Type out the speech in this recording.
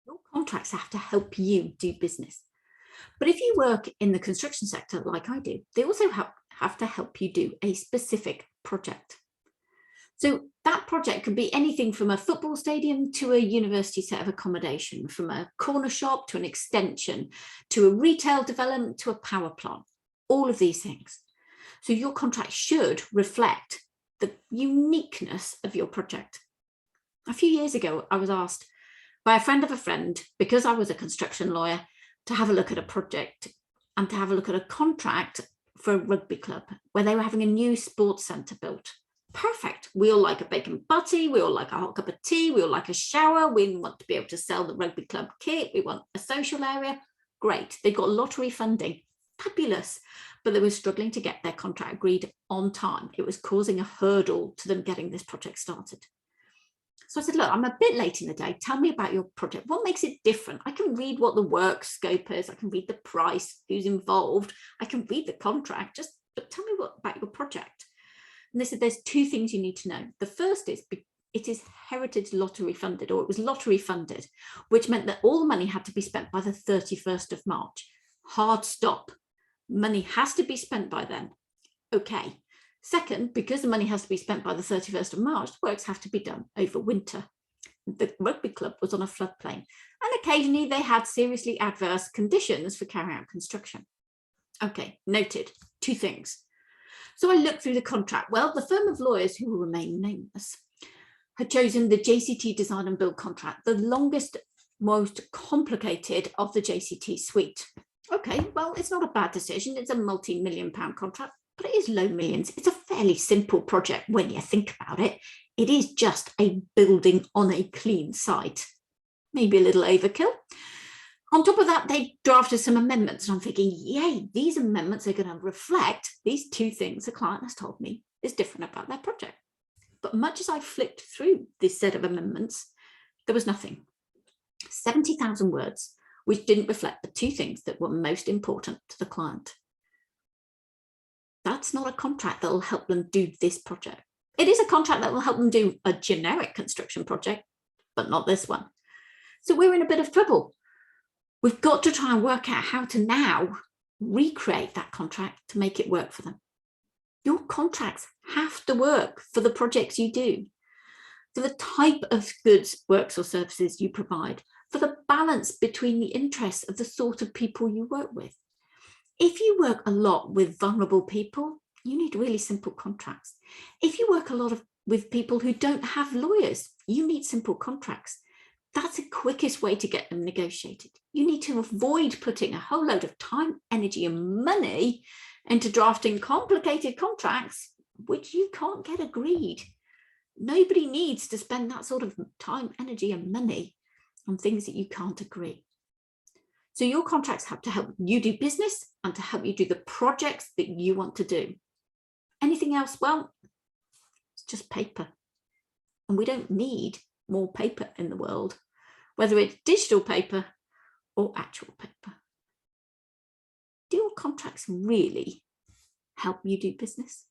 Your contracts have to help you do business. But if you work in the construction sector like I do, they also have to help you do a specific project. So that project could be anything from a football stadium to a university set of accommodation, from a corner shop to an extension, to a retail development, to a power plant, all of these things. So your contract should reflect the uniqueness of your project. A few years ago, I was asked by a friend of a friend, because I was a construction lawyer, to have a look at a project and to have a look at a contract for a rugby club where they were having a new sports centre built. Perfect. We all like a bacon butty. We all like a hot cup of tea. We all like a shower. We want to be able to sell the rugby club kit. We want a social area. Great. They got lottery funding. Fabulous. But they were struggling to get their contract agreed on time. It was causing a hurdle to them getting this project started. So I said, look, I'm a bit late in the day. Tell me about your project. What makes it different? I can read what the work scope is. I can read the price, who's involved. I can read the contract. But tell me about your project. And they said, there's two things you need to know. The first is it is heritage lottery funded, or it was lottery funded, which meant that all the money had to be spent by the 31st of March. Hard stop. Money has to be spent by then. Okay. Second, because the money has to be spent by the 31st of March, the works have to be done over winter. The rugby club was on a floodplain, and occasionally they had seriously adverse conditions for carrying out construction. Okay, noted. Two things. So I looked through the contract. Well, the firm of lawyers, who will remain nameless, had chosen the JCT design and build contract, the longest, most complicated of the JCT suite. Okay, well, it's not a bad decision. It's a multi-million-pound contract, but it is low millions. It's a fairly simple project when you think about it. It is just a building on a clean site. Maybe a little overkill. On top of that, they drafted some amendments, and I'm thinking, yay, these amendments are going to reflect these two things the client has told me is different about their project. But much as I flipped through this set of amendments, there was nothing. 70,000 words, which didn't reflect the two things that were most important to the client. That's not a contract that will help them do this project. It is a contract that will help them do a generic construction project, but not this one. So we're in a bit of trouble. We've got to try and work out how to now recreate that contract to make it work for them. Your contracts have to work for the projects you do, for the type of goods, works or services you provide, for the balance between the interests of the sort of people you work with. If you work a lot with vulnerable people, you need really simple contracts. If you work a lot with people who don't have lawyers, you need simple contracts. That's the quickest way to get them negotiated. You need to avoid putting a whole load of time, energy, and money into drafting complicated contracts, which you can't get agreed. Nobody needs to spend that sort of time, energy, and money on things that you can't agree. So your contracts have to help you do business and to help you do the projects that you want to do. Anything else? Well, it's just paper. And we don't need more paper in the world, whether it's digital paper or actual paper. Do your contracts really help you do business?